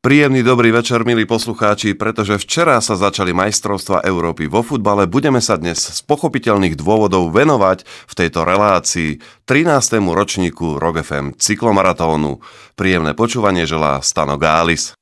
Príjemný dobrý večer, milí poslucháči, pretože včera sa začali majstrovstvá Európy vo futbale, budeme sa dnes z pochopiteľných dôvodov venovať v tejto relácii 13. ročníku Rock FM cyklomaratónu. Príjemné počúvanie želá Stano Gális.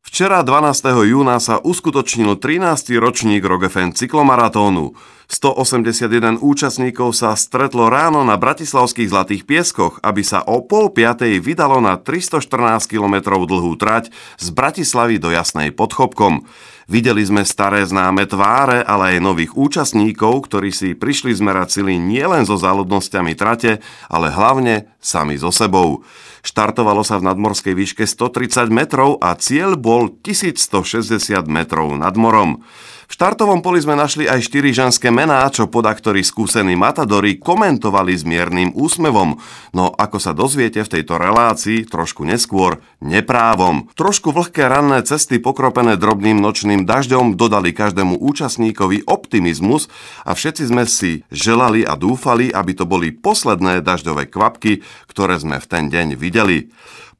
Včera 12. júna sa uskutočnil 13. ročník Rock FM cyklomaratónu. 181 účastníkov sa stretlo ráno na bratislavských Zlatých pieskoch, aby sa o 4:30 vydalo na 314 km dlhú trať z Bratislavy do Jasnej pod Chopkom. Videli sme staré známe tváre, ale aj nových účastníkov, ktorí si prišli zmerať sily nielen so záľudnosťami trate, ale hlavne sami so sebou. Štartovalo sa v nadmorskej výške 130 metrov a cieľ bol 1160 metrov nad morom. V štartovom poli sme našli aj 4 ženské mená, čo podaktori skúsení matadori komentovali s miernym úsmevom. No ako sa dozviete v tejto relácii, trošku neskôr, neprávom. Trošku vlhké ranné cesty pokropené drobným nočným dažďom dodali každému účastníkovi optimizmus a všetci sme si želali a dúfali, aby to boli posledné dažďové kvapky, ktoré sme v ten deň videli.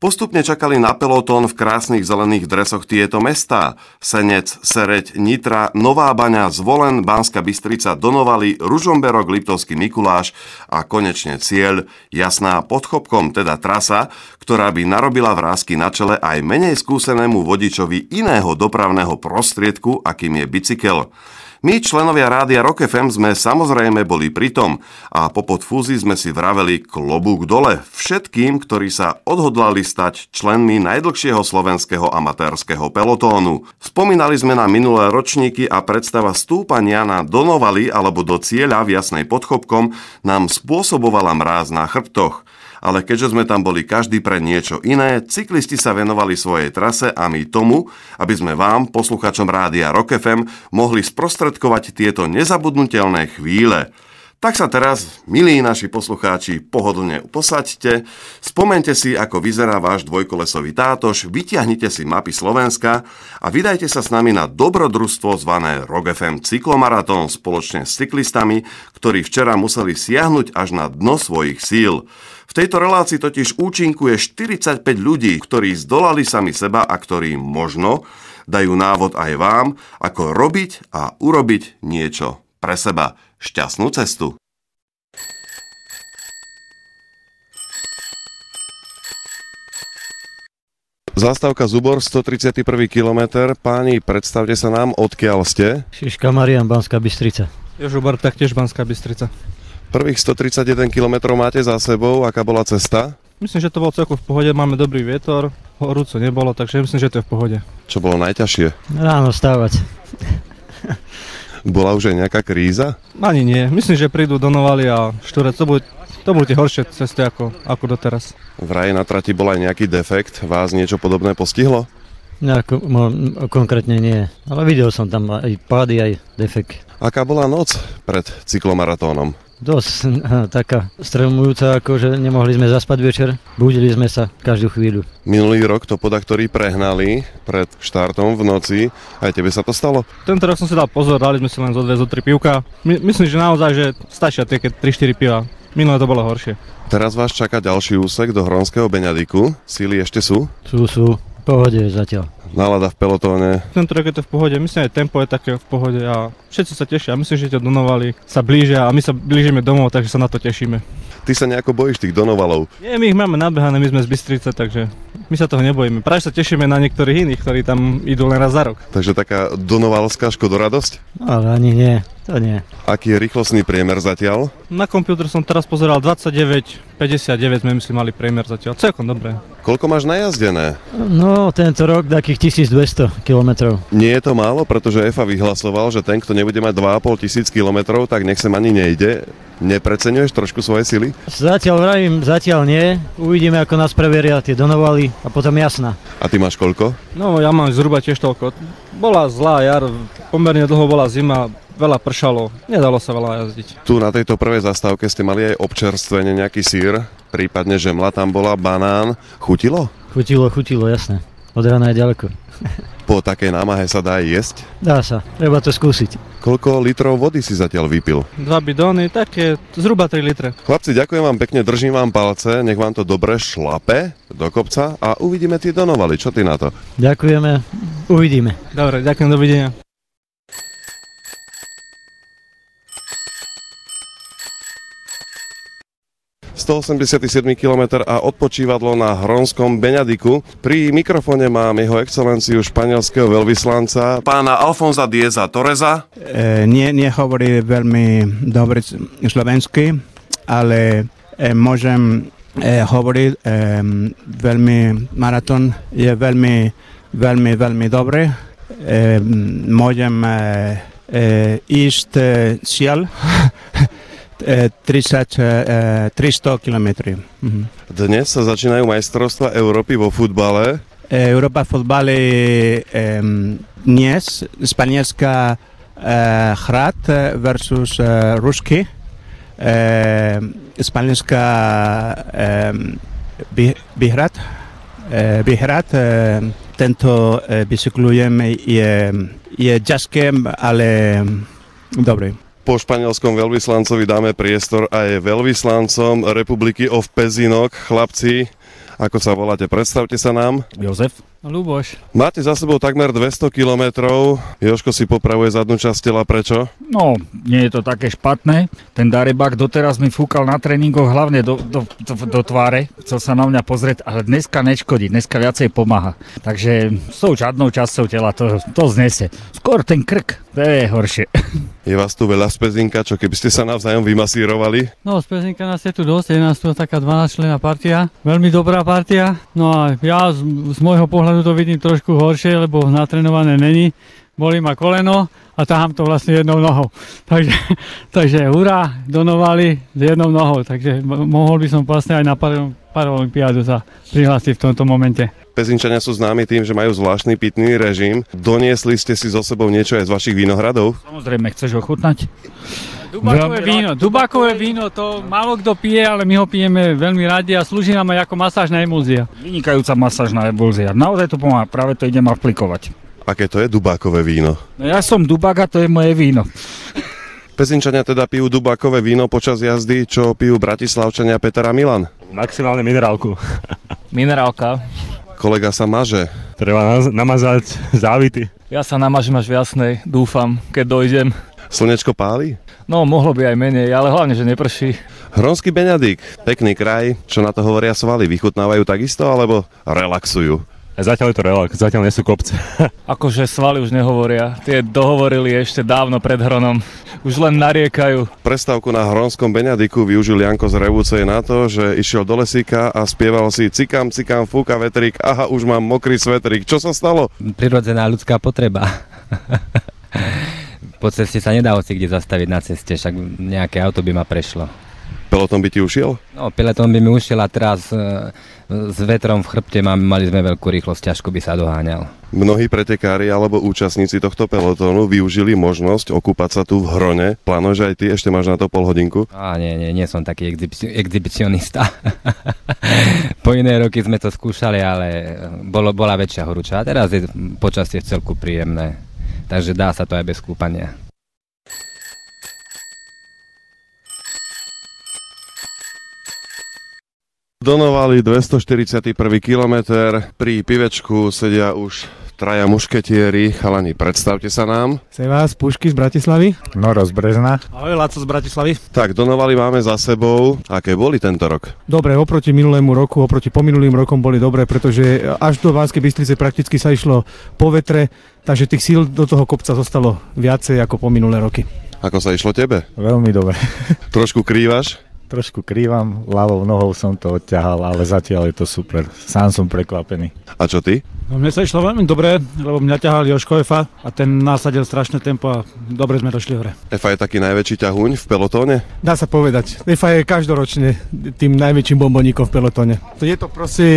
Postupne čakali na pelotón v krásnych zelených dresoch tieto mestá. Senec, Sereď, Nitra, Nová Baňa, Zvolen, Banská Bystrica, Donovali, Ružomberok, Liptovský Mikuláš a konečne cieľ Jasná pod Chopkom, teda trasa, ktorá by narobila vrásky na čele aj menej skúsenému vodičovi iného dopravného prostriedku, akým je bicykel. My, členovia rádia Rock FM, sme samozrejme boli pritom a po podfúzi sme si vraveli klobúk dole všetkým, ktorí sa odhodlali stať členmi najdlhšieho slovenského amatérskeho pelotónu. Spomínali sme na minulé ročníky a predstava stúpania na Donovali alebo do cieľa v Jasnej pod Chopkom nám spôsobovala mráz na chrbtoch. Ale keďže sme tam boli každý pre niečo iné, cyklisti sa venovali svojej trase a my tomu, aby sme vám, posluchačom rádia Rock FM, mohli sprostredkovať tieto nezabudnutelné chvíle. Tak sa teraz, milí naši poslucháči, pohodlne posaďte, spomente si, ako vyzerá váš dvojkolesový tátoš, vytiahnite si mapy Slovenska a vydajte sa s nami na dobrodružstvo zvané Rock FM cyklomaratón spoločne s cyklistami, ktorí včera museli siahnuť až na dno svojich síl. V tejto relácii totiž účinkuje 45 ľudí, ktorí zdolali sami seba a ktorí možno dajú návod aj vám, ako robiť a urobiť niečo pre seba. Šťastnú cestu. Zástavka Zubor, 131. kilometr. Páni, predstavte sa nám, odkiaľ ste? Šiška Marian, Banská Bystrica. Jožo Bar, taktiež Banská Bystrica. Prvých 131 km máte za sebou, aká bola cesta? Myslím, že to bolo celkom v pohode, máme dobrý vietor, horúco nebolo, takže myslím, že to je v pohode. Čo bolo najťažšie? Ráno stávať. Bola už aj nejaká kríza? Ani nie, myslím, že prídu Donovali a Štúrec, to budú tie horšie cesty ako doteraz. Vraj na trati bol aj nejaký defekt, vás niečo podobné postihlo? Konkrétne nie, ale videl som tam aj pády, aj defekt. Aká bola noc pred cyklomaratónom? Dosť taká stremujúca, akože nemohli sme zaspať večer, budili sme sa každú chvíľu. Minulý rok to podaktori prehnali pred štartom v noci, aj tebe sa to stalo? Tento rok som si dal pozor, dali sme si len zo 2-3 pivka. Myslím, že naozaj, že stačia tie 3-4 piva. Minulé to bolo horšie. Teraz vás čaká ďalší úsek do Hronského Beňadiku. Síly ešte sú? Sú. V pohode zatiaľ. Nálada v pelotóne. Tento rok je to v pohode, myslím aj tempo je také v pohode a všetci sa tešia. Myslím, že tie Donovali sa blížia a my sa blížime domov, takže sa na to tešíme. Ty sa nejako bojíš tých Donovalov? Nie, my ich máme nabehané, my sme z Bystrice, takže my sa toho nebojíme. Práve sa tešíme na niektorých iných, ktorí tam idú len raz za rok. Takže taká donovalská škodoradosť? Ale ani nie, to nie. Aký je rýchlostný priemer zatiaľ? Na počítač som teraz pozeral 29,59 sme myslím mali priemer zatiaľ, celkom dobré. Koľko máš najazdené? No, tento rok takých 1200 km. Nie je to málo, pretože EFA vyhlasoval, že ten, kto nebude mať 2500 km, tak nech sem ani nejde. Nepreceňuješ trošku svoje sily? Zatiaľ nie. Uvidíme, ako nás preveria tie Donovali a potom Jasná. A ty máš koľko? No, ja mám zhruba tiež toľko. Bola zlá jar, pomerne dlho bola zima, veľa pršalo, nedalo sa veľa jazdiť. Tu na tejto prvej zastávke ste mali aj občerstvenie, nejaký syr, prípadne žemla tam bola, banán. Chutilo? Chutilo, jasné. Od rána je ďaleko. Po takej námahe sa dá jesť? Dá sa, treba to skúsiť. Koľko litrov vody si zatiaľ vypil? 2 bidóny, také zhruba 3 litre. Chlapci, ďakujem vám pekne, držím vám palce, nech vám to dobre šlape do kopca a uvidíme tie Donovali. Čo ty na to? Ďakujeme, uvidíme. Dobre, ďakujem, dovidenia. ...187 km a odpočívadlo na Hronskom Beňadiku. Pri mikrofóne mám jeho excelenciu španielského veľvyslanca, pána Alfonsa Dieza Torresa. Nie hovorí veľmi dobre slovensky, ale môžem hovoriť veľmi maratón je veľmi dobre. Môžem ísť cieľ 300 km. Dnes sa začínajú majstrovstvá Európy vo futbale. Európa v futbale dnes španielská hrát versus Rusky. Španielská vyhrát. Tento bicyklujem je ťažké, ale dobrý. Po španielskom veľvyslancovi dáme priestor aj veľvyslancom Republiky of Pezinok. Chlapci, ako sa voláte? Predstavte sa nám. Jozef. Ľuboš. Máte za sebou takmer 200 kilometrov. Jožko si popravuje zadnú časť tela. Prečo? No, nie je to také špatné. Ten darebák doteraz mi fúkal na tréningoch hlavne do tváre. Chcel sa na mňa pozrieť, ale dneska neškodí. Dneska viacej pomáha. Takže s tou žádnou časťou tela to znese. Skôr ten krk, to je horšie. Je vás tu veľa z Pezinka, čo keby ste sa navzájom vymasírovali? No, z Pezinka nás je tu dosť, je nás tu taká 12-členná partia, veľmi dobrá partia. No a ja z môjho pohľadu to vidím trošku horšie, lebo natrenované není. Bolí ma koleno a ťahám to vlastne jednou nohou. Takže hurá, Donovali s jednou nohou. Takže mohol by som vlastne aj na Paralympiádu sa prihlásiť v tomto momente. Pezinčania sú známi tým, že majú zvláštny pitný režim. Doniesli ste si so sebou niečo aj z vašich vinohradov? Samozrejme, chceš ochutnať? Dubákové víno, to málo kto pije, ale my ho pijeme veľmi radi a slúži nám aj ako masážna emulzia. Vynikajúca masážna emulzia. Naozaj to pomáha, práve to idem aplikovať. Aké to je dubákové víno? No ja som dubák a to je moje víno. Pezinčania teda pijú dubákové víno počas jazdy, čo pijú bratislavčania Peter a Milan? Maximálne minerálku. Minerálka. Kolega sa maže. Treba namazať závity. Ja sa namažím až v Jasnej, dúfam, keď dojdem. Slnečko páli? No, mohlo by aj menej, ale hlavne, že neprší. Hronský Beňadik, pekný kraj. Čo na to hovoria svaly? Vychutnávajú takisto, alebo relaxujú? Zatiaľ je to relax, zatiaľ nie sú kopce. Akože svaly už nehovoria. Tie dohovorili ešte dávno pred Hronom. Už len nariekajú. Prestávku na Hronskom Beňadiku využil Janko z Revúcej na to, že išiel do lesíka a spieval si cikam, cikam, fúka vetrík, aha, už mám mokrý svetrík. Čo sa stalo? Prirodzená ľudská potreba. Po ceste sa nedá hoci kde zastaviť na ceste, však nejaké auto by ma prešlo. Peloton by ti ušiel? No, peloton by mi ušiel a teraz s vetrom v chrbte mali sme veľkú rýchlosť, ťažko by sa doháňal. Mnohí pretekári alebo účastníci tohto pelotónu využili možnosť okúpať sa tu v Hrone. Plánuješ aj ty, ešte máš na to pol hodinku? Nie som taký exhibicionista. Po iné roky sme to skúšali, ale bola väčšia horúča. A teraz je počasie v celku príjemné, takže dá sa to aj bez kúpania. Donovali 241. kilometr, pri pivečku sedia už traja mušketieri. Chalani, predstavte sa nám. Sevás, Pušky z Bratislavy. Noro z Brezna. Ahoj, Laco z Bratislavy. Tak, Donovali máme za sebou. Aké boli tento rok? Dobre, oproti minulému roku, oproti pominulým rokom boli dobre, pretože až do Banskej Bystrice prakticky sa išlo po vetre, takže tých síl do toho kopca zostalo viacej ako po minulé roky. Ako sa išlo tebe? Veľmi dobre. Trošku krývaš? Trošku krývam, ľavou nohou som to odťahal, ale zatiaľ je to super. Sám som prekvapený. A čo ty? No, mne sa išlo veľmi dobre, lebo mňa ťahal Jožko Efa a ten nasadil strašné tempo a dobre sme došli hore. Efa je taký najväčší ťahuň v pelotóne? Dá sa povedať. Efa je každoročne tým najväčším bomboníkom v pelotóne. Je to proste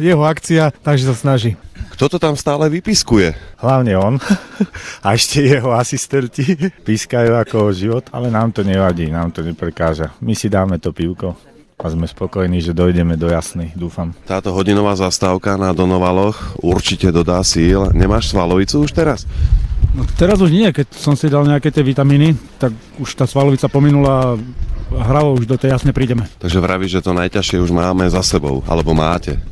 jeho akcia, takže sa snaží. Kto to tam stále vypiskuje? Hlavne on a ešte jeho asistenti pískajú ako život, ale nám to nevadí, nám to neprekáža. My si dáme to pivko. a sme spokojní, že dojdeme do Jasnej, dúfam. Táto hodinová zastávka na Donovaloch určite dodá síl. Nemáš svalovicu už teraz? No, teraz už nie, keď som si dal nejaké tie vitamíny, tak už tá svalovica pominula a hravo už do tej Jasnej prídeme. Takže vravíš, že to najťažšie už máme za sebou, alebo máte.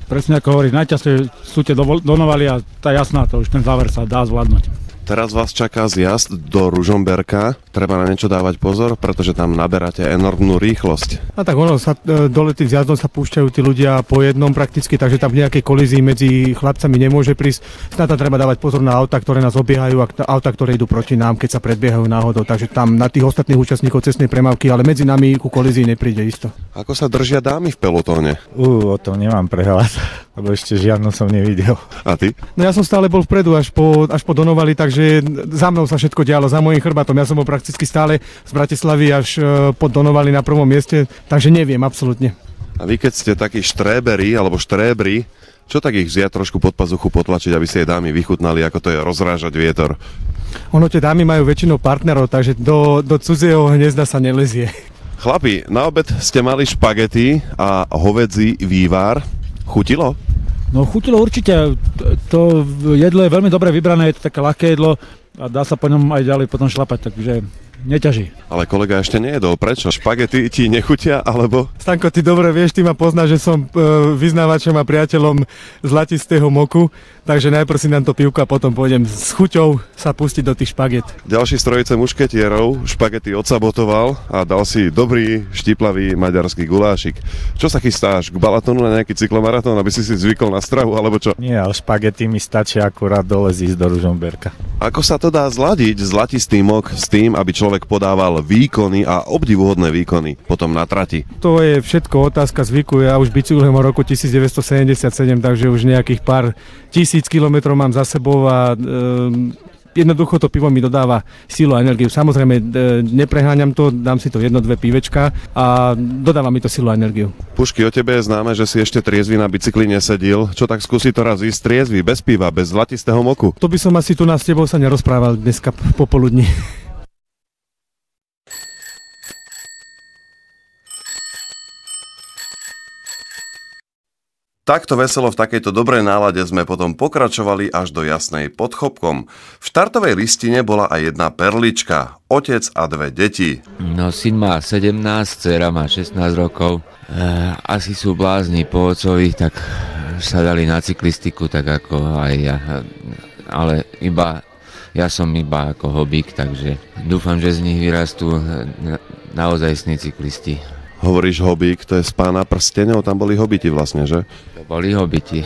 Presne ako hovoríš, najťažšie sú tie Donovaly a tá Jasná, to už ten záver sa dá zvládnuť. Teraz vás čaká zjazd do Ružomberka. Treba na niečo dávať pozor, pretože tam naberáte enormnú rýchlosť. A tak ono sa dole tých zjazdov sa púšťajú tí ľudia po jednom prakticky, takže tam v nejakej kolízii medzi chlapcami nemôže prísť. Snad treba dávať pozor na auta, ktoré nás obiehajú a auta, ktoré idú proti nám, keď sa predbiehajú náhodou. Takže tam na tých ostatných účastníkov cestnej premávky, ale medzi nami ku kolízii nepríde isto. Ako sa držia dámy v pelotóne? O tom nemám prehľad, lebo ešte žiadnu som nevidel. A ty? No ja som stále bol vpredu až po Donovali, takže za mnou sa všetko dialo, za mojím chrbátom. Ja som bol prakticky stále z Bratislavy až po Donovali na prvom mieste, takže neviem absolútne. A vy keď ste takí štréberi alebo štrébri, čo tak ich vziať trošku pod pazuchu potlačiť, aby si jej dámy vychutnali, ako to je rozrážať vietor? Ono tie dámy majú väčšinou partnerov, takže do cudzieho hniezda sa nelezie. Chlapi, na obed ste mali špagety a hovädzí vývar. Chutilo? No chutilo určite, to jedlo je veľmi dobre vybrané, je to také ľahké jedlo a dá sa po ňom aj ďalej potom šlapať, takže neťaží. Ale kolega ešte nejedol, prečo? Špagety ti nechutia, alebo? Stanko, ty dobre vieš, ty ma poznáš, že som vyznávačom a priateľom zlatistého moku, takže najprv si nám to pivko a potom pôjdem s chuťou sa pustiť do tých špaget. Ďalší z trojice mušketierov špagety odsabotoval a dal si dobrý, štiplavý maďarský gulášik. Čo sa chystáš? K Balatonu na nejaký cyklomaratón, aby si zvykol na stravu, alebo čo? Nie, ale špagety mi stačia akurát dole zísť do Ružomberka. Ako sa to dá zladiť, zlatistý mok, s tým, aby človek podával výkony a obdivuhodné výkony potom na trati? To je všetko otázka zvyku. Ja už bicyklujem od roku 1977, takže už nejakých pár tisíc kilometrov mám za sebou a jednoducho to pivo mi dodáva sílu a energiu. Samozrejme, nepreháňam to, dám si to 1-2 pívečka a dodáva mi to sílu a energiu. Pušky, o tebe je známe, že si ešte triezvy na bicykli nesedil. Čo tak skúsi to raz ísť triezvy, bez piva, bez zlatistého moku? To by som asi tu s tebou sa nerozprával dneska popoludní. Takto veselo v takejto dobrej nálade sme potom pokračovali až do Jasnej pod Chopkom. V štartovej listine bola aj jedna perlička, otec a 2 deti. No, syn má 17, dcera má 16 rokov. Asi sú blázni po otcovi, tak sa dali na cyklistiku, tak ako aj ja. Ale ja som iba ako hobík, takže dúfam, že z nich vyrastú naozajstní cyklisti. Hovoríš hobík, to je z Pána prstenov, tam boli hobiti vlastne, že? To boli hobiti.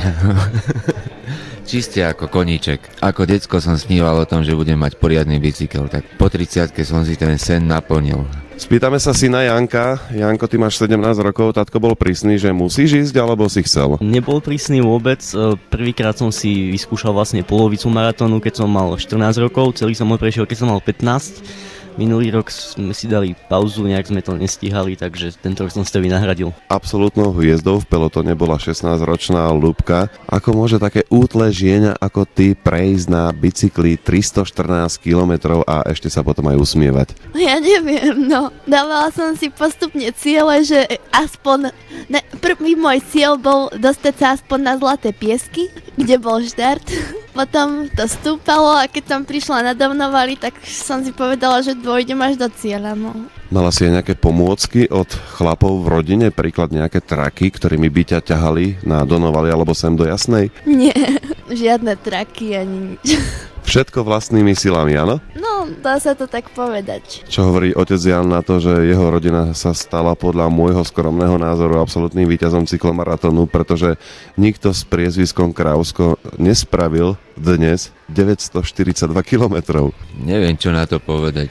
Čiste ako koníček. Ako decko som sníval o tom, že budem mať poriadny bicykel, tak po 30-ke som si ten sen naplnil. Spýtame sa syna Janka. Janko, ty máš 17 rokov, tatko bol prísny, že musíš ísť, alebo si chcel? Nebol prísny vôbec. Prvýkrát som si vyskúšal vlastne polovicu maratónu, keď som mal 14 rokov, celý som ho prešiel, keď som mal 15. Minulý rok sme si dali pauzu, nejak sme to nestíhali, takže tento rok som si to vynahradil. Absolútnou hviezdou v pelotone bola 16-ročná Ľubka. Ako môže také útle žieňa ako ty prejsť na bicykli 314 km a ešte sa potom aj usmievať? Ja neviem, no. Dávala som si postupne ciele, že aspoň... Prvý môj cieľ bol dostať sa aspoň na Zlaté piesky, kde bol štart. Potom to stúpalo a keď som prišla na Donovali, tak som si povedala, že dôjdem až do cieľa. No. Mala si aj nejaké pomôcky od chlapov v rodine, príklad nejaké traky, ktorými by ťa ťahali na Donovali alebo sem do Jasnej? Nie, žiadne traky ani nič. Všetko vlastnými silami, áno? No, dá sa to tak povedať. Čo hovorí otec Jan na to, že jeho rodina sa stala podľa môjho skromného názoru absolútnym víťazom cyklomaratónu, pretože nikto s priezviskom Krausko nespravil dnes 942 kilometrov. Neviem, čo na to povedať.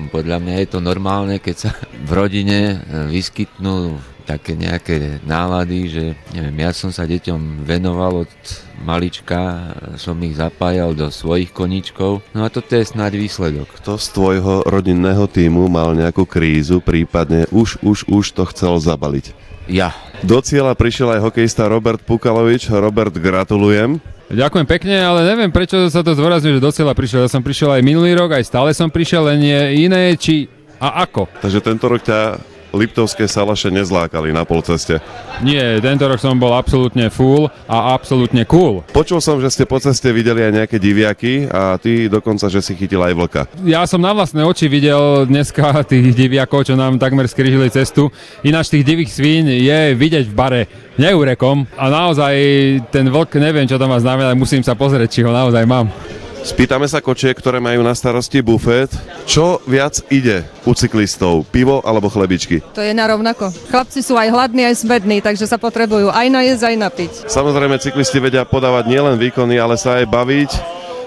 Podľa mňa je to normálne, keď sa v rodine vyskytnú také nejaké nálady, že neviem, ja som sa deťom venoval od malička, som ich zapájal do svojich koníčkov, no a toto je snáď výsledok. Kto z tvojho rodinného tímu mal nejakú krízu, prípadne už to chcel zabaliť? Ja. Do cieľa prišiel aj hokejista Robert Pukalovič. Robert, gratulujem. Ďakujem pekne, ale neviem, prečo sa to zdôrazňuje, že do cieľa prišiel. Ja som prišiel aj minulý rok, aj stále som prišiel, len je iné, či a ako. Takže tento rok ťa liptovské salaše nezlákali na polceste? Nie, tento rok som bol absolútne full a absolútne cool. Počul som, že ste po ceste videli aj nejaké diviaky a ty dokonca, že si chytil aj vlka. Ja som na vlastné oči videl dneska tých diviakov, čo nám takmer skrížili cestu. Ináč tých divých svín je vidieť v bare neúrekom a naozaj ten vlk, neviem, čo to má znamená, musím sa pozrieť, či ho naozaj mám. Spýtame sa kočiek, ktoré majú na starosti bufet, čo viac ide u cyklistov, pivo alebo chlebičky? To je narovnako. Chlapci sú aj hladní, aj smední, takže sa potrebujú aj najesť, aj napiť. Samozrejme, cyklisti vedia podávať nielen výkony, ale sa aj baviť.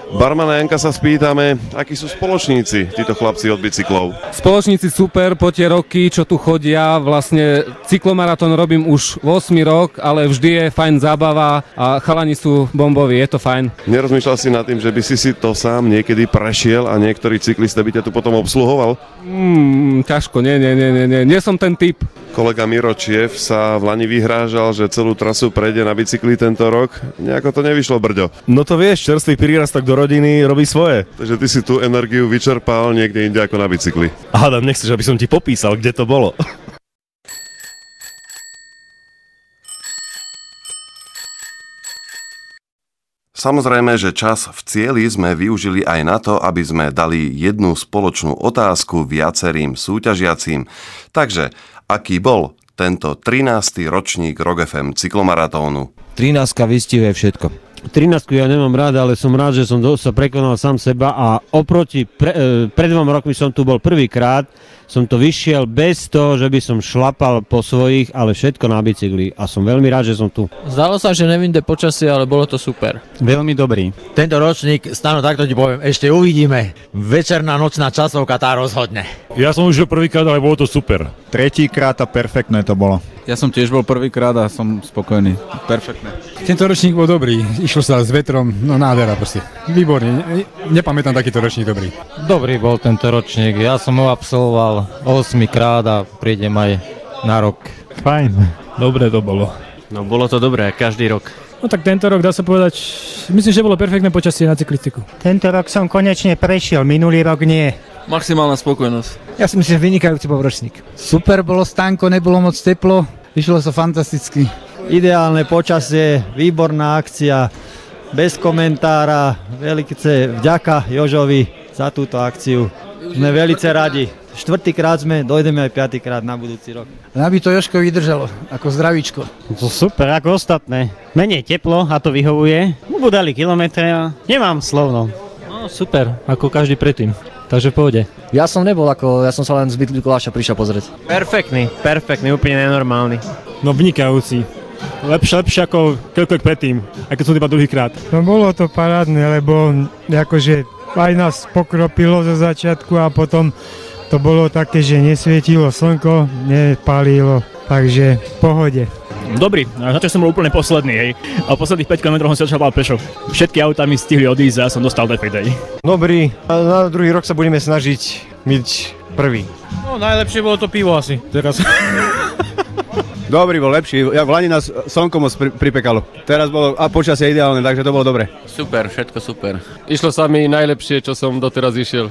Barmana Janka sa spýtame, akí sú spoločníci, títo chlapci od bicyklov. Spoločníci super po tie roky, čo tu chodia. Vlastne cyklomaratón robím už 8 rok, ale vždy je fajn zábava a chalani sú bomboví, je to fajn. Nerozmýšľal si nad tým, že by si to sám niekedy prešiel a niektorý cyklista by ťa tu potom obsluhoval? Ťažko, nie som ten typ. Kolega Miro Čiev sa v Lani vyhrážal, že celú trasu prejde na bicykli tento rok. Nejako to nevyšlo, Brďo. No to vieš, čerstvý prírastok do rodiny robí svoje. Takže ty si tú energiu vyčerpal niekde inde ako na bicykli. Hádam, nechceš, aby som ti popísal, kde to bolo. Samozrejme, že čas v cieli sme využili aj na to, aby sme dali jednu spoločnú otázku viacerým súťažiacím. Takže, aký bol tento 13. ročník Rock FM cyklomaratónu? 13 vystihuje všetko. 13 ja nemám rád, ale som rád, že som sa prekonal sám seba a oproti pred 2 rokmi som tu bol prvýkrát, som to vyšiel bez toho, že by som šlapal po svojich, ale všetko na bicykli a som veľmi rád, že som tu. Zdalo sa, že nevinde počasie, ale bolo to super. Veľmi dobrý. Tento ročník, Stano, takto ti poviem, ešte uvidíme. Večerná nočná časovka tá rozhodne. Ja som už prvýkrát, ale bolo to super. Tretíkrát a perfektné to bolo. Ja som tiež bol prvýkrát a som spokojný. Perfektné. Tento ročník bol dobrý, išlo sa s vetrom, no nádhera proste. Výborne, nepamätám takýto ročník dobrý. Dobrý bol tento ročník, ja som ho absolvoval 8 krát a prídem aj na rok. Fajn. Dobre to bolo. No bolo to dobré, každý rok. No tak tento rok dá sa povedať, myslím, že bolo perfektné počasie na cyklistiku. Tento rok som konečne prešiel, minulý rok nie. Maximálna spokojnosť. Ja si myslím, že vynikajúci bol ročník. Super bolo stánko, nebolo moc teplo, vyšlo sa fantasticky. Ideálne počasie, výborná akcia, bez komentára, veľké vďaka Jožovi za túto akciu. Sme veľmi radi. 4-krát sme, dojdeme aj 5-krát na budúci rok. Aby to Jožko vydržalo, ako zdravíčko. To super, ako ostatné. Menej teplo a to vyhovuje. Ubudali kilometre a nemám slovno. No super, ako každý predtým. Takže v pohode. Ja som nebol ja som sa len z Mikuláša prišiel pozrieť. Perfektný, úplne nenormálny. No vynikajúci. Lepšie ako keľkoľvek predtým, aj keď som iba druhýkrát. No bolo to parádne, lebo akože aj nás pokropilo zo začiatku a potom to bolo také, že nesvietilo slnko, nepálilo, takže v pohode. Dobrý, začal som bol úplne posledný, hej. A posledných 5 km som sa začal pešo. Všetky autá mi stihli odísť a som dostal defekt, hej. Dobrý, a na druhý rok sa budeme snažiť byť prvý. No najlepšie bolo to pivo asi, teraz. Dobrý bol lepší, v Lani nás slnko moc pripekalo. Teraz bolo a počasie ideálne, takže to bolo dobre. Super, všetko super. Išlo sa mi najlepšie, čo som doteraz išiel.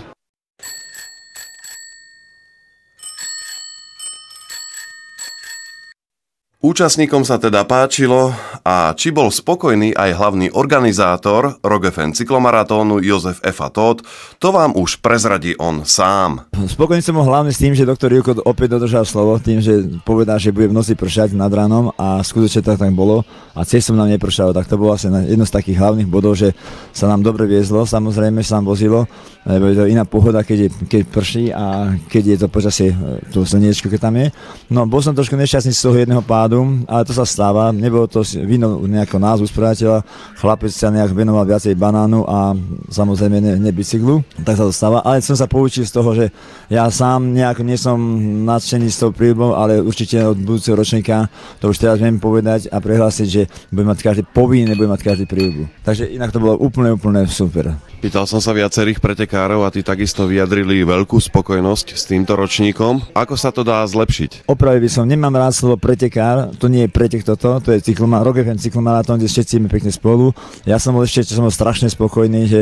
Účastníkom sa teda páčilo a či bol spokojný aj hlavný organizátor Rock FM cyklomaratónu Jozef F. Todt, to vám už prezradí on sám. Spokojný som bol hlavne s tým, že doktor Jurko opäť dodržal slovo, tým, že povedal, že bude v noci pršať nad ránom a skutočne tak bolo a cestom nám nepršalo, tak to bolo asi jedno z takých hlavných bodov, že sa nám dobre viezlo, samozrejme sa nám vozilo, lebo je to iná pohoda, keď prší a keď je to počasie, to slniečko, keď tam je. No, bol som trošku nešťastný z toho jedného pádu, ale to sa stáva, nebolo to vino nejakého názvu spravodajteľa, chlapec sa nejak venoval viacej banánu a samozrejme ne bicyklu, tak sa to stáva, ale som sa poučil z toho, že ja sám nejako nie som nadšený s tou príľubou, ale určite od budúceho ročníka to už teraz viem povedať a prehlásiť, že bude mať každý povinný, nebude mať každý príľubu. Takže inak to bolo úplne super. Pýtal som sa viacerých pretekárov a tí takisto vyjadrili veľkú spokojnosť s týmto ročníkom. Ako sa to dá zlepšiť? Opravil by som, nemám rád slovo pretekár, jar, to nie je pretek toto, to je Rock FM cyklomaratón, kde všetci sme pekne spolu. Ja som bol strašne spokojný, že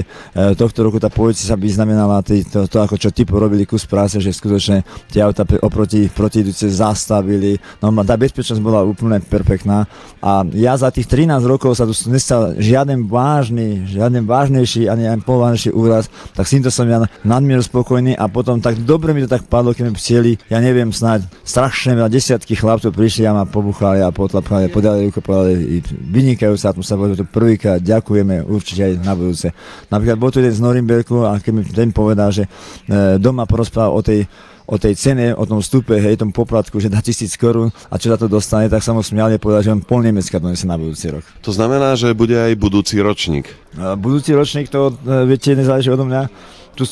tohto roku tá policia sa vyznamenala to ako čo typu robili kus práce, že skutočne tie auta protiidúce zastavili. No tá bezpečnosť bola úplne perfektná a ja za tých 13 rokov sa tu nestal žiaden vážnejší ani polvážnejší úraz, tak s týmto som ja nadmieru spokojný a potom tak dobre mi to tak padlo, keď mi psieli, ja neviem, snáď strašne veľa desiatky chlapcov prišli a ma pobuchali a potlapkali, podali ruku, povedali, vynikajúca atmosféra, to prvýkrát, ďakujeme určite aj na budúce. Napríklad bol tu jeden z Norimberku a keď mi ten povedal, že doma porozprával o tej cene, o tom vstupe, tom poplatku, že dá 1000 korún a čo za to dostane, tak sa mu smiali povedať, že on pol Nemecka donese na budúci rok. To znamená, že bude aj budúci ročník. Budúci ročník, to viete, nezáleží odo mňa. Tu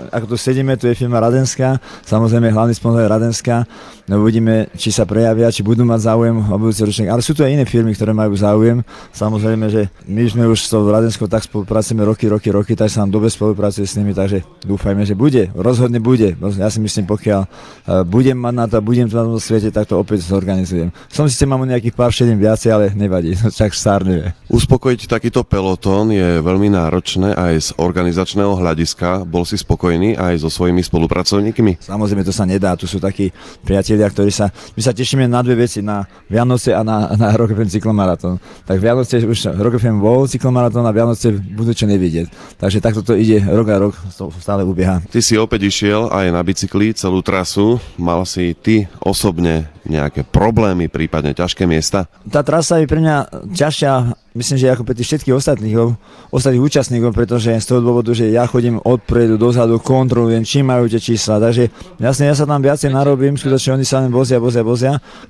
ako tu sedíme, tu je firma Radenská, samozrejme hlavný sponzor je Radenská, no uvidíme, či sa prejavia, či budú mať záujem o budúci ročník, ale sú tu aj iné firmy, ktoré majú záujem, samozrejme, že my sme už s tou Radenskou tak spolupracujeme roky, tak sa nám dobre spolupracuje s nimi, takže dúfajme, že bude, rozhodne bude, ja si myslím, pokiaľ budem mať na to, budem tu na tom svete, tak to opäť zorganizujem. Som síce mám nejakých pár šedín viacej, ale nevadí, čak stárne. Uspokojiť takýto pelotón je veľmi náročné aj z organizačného hľadiska. Bol si spokojný aj so svojimi spolupracovníkmi? Samozrejme, to sa nedá. Tu sú takí priatelia, my sa tešíme na dve veci, na Vianoce a na Rock FM cyklomaratón. Tak Vianoce už Rock FM bol cyklomaratón a Vianoce budú čo nevidieť. Takže takto to ide rok a rok, stále ubieha. Ty si opäť išiel aj na bicykli celú trasu. Mal si ty osobne nejaké problémy, prípadne ťažké miesta? Tá trasa je pre mňa ťažšia, myslím, že ako pre tých všetkých ostatných účastníkov, pretože z toho dôvodu, že ja chodím odpredu, dozadu, kontrolujem, či majú tie čísla, takže jasne, ja sa tam viacej narobím, skutočne oni sa len vozia,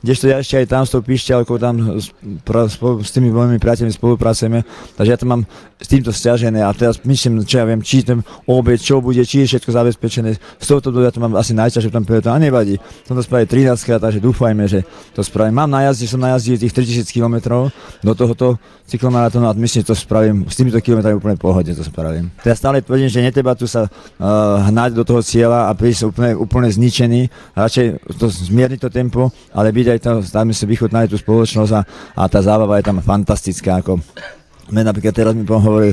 kdežto ja ešte aj tam s tou píšťalkou, tam s tými mojimi priateľmi spolupracujeme, takže ja tam mám s týmto stiažené a teraz myslím, čo ja viem, či ten obed, čo bude, či je všetko zabezpečené, z tohto dôvodu ja to mám asi najťažšie v tom pelotóne, a nevadí, som to spravil 13 krát, takže dúfajme, že to spravím. Mám som najazdil tých 3000 km do tohoto cyklomaratónu a myslím, že to spravím s týmito kilometrami úplne v pohode, to spravím. Ja stále tvrdím, že netreba tu sa hnať do toho cieľa a prísť úplne zničený, radšej to zmierniť to tempo, ale byť aj to, stále si vychutnali tú spoločnosť a tá zábava je tam fantastická, ako napríklad teraz mi hovoril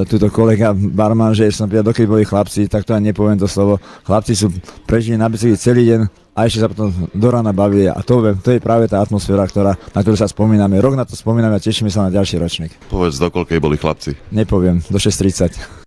túto kolega barman, že som povedal, dokedy boli chlapci, tak to ani nepoviem to slovo. Chlapci sú prežili na bicykli celý deň a ešte sa potom do rána bavili a to je práve tá atmosféra, na ktorú sa spomíname. Rok na to spomíname a tešíme sa na ďalší ročník. Povedz, do koľkej boli chlapci? Nepoviem, do 6:30.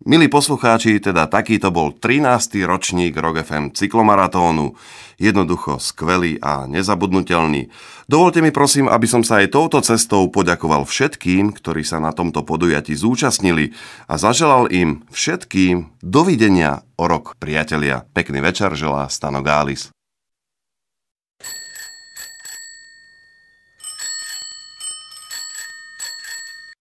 Milí poslucháči, teda takýto bol 13. ročník Rock FM cyklomaratónu. Jednoducho skvelý a nezabudnutelný. Dovolte mi prosím, aby som sa aj touto cestou poďakoval všetkým, ktorí sa na tomto podujatí zúčastnili a zaželal im všetkým dovidenia o rok, priatelia. Pekný večer želá Stano Gális.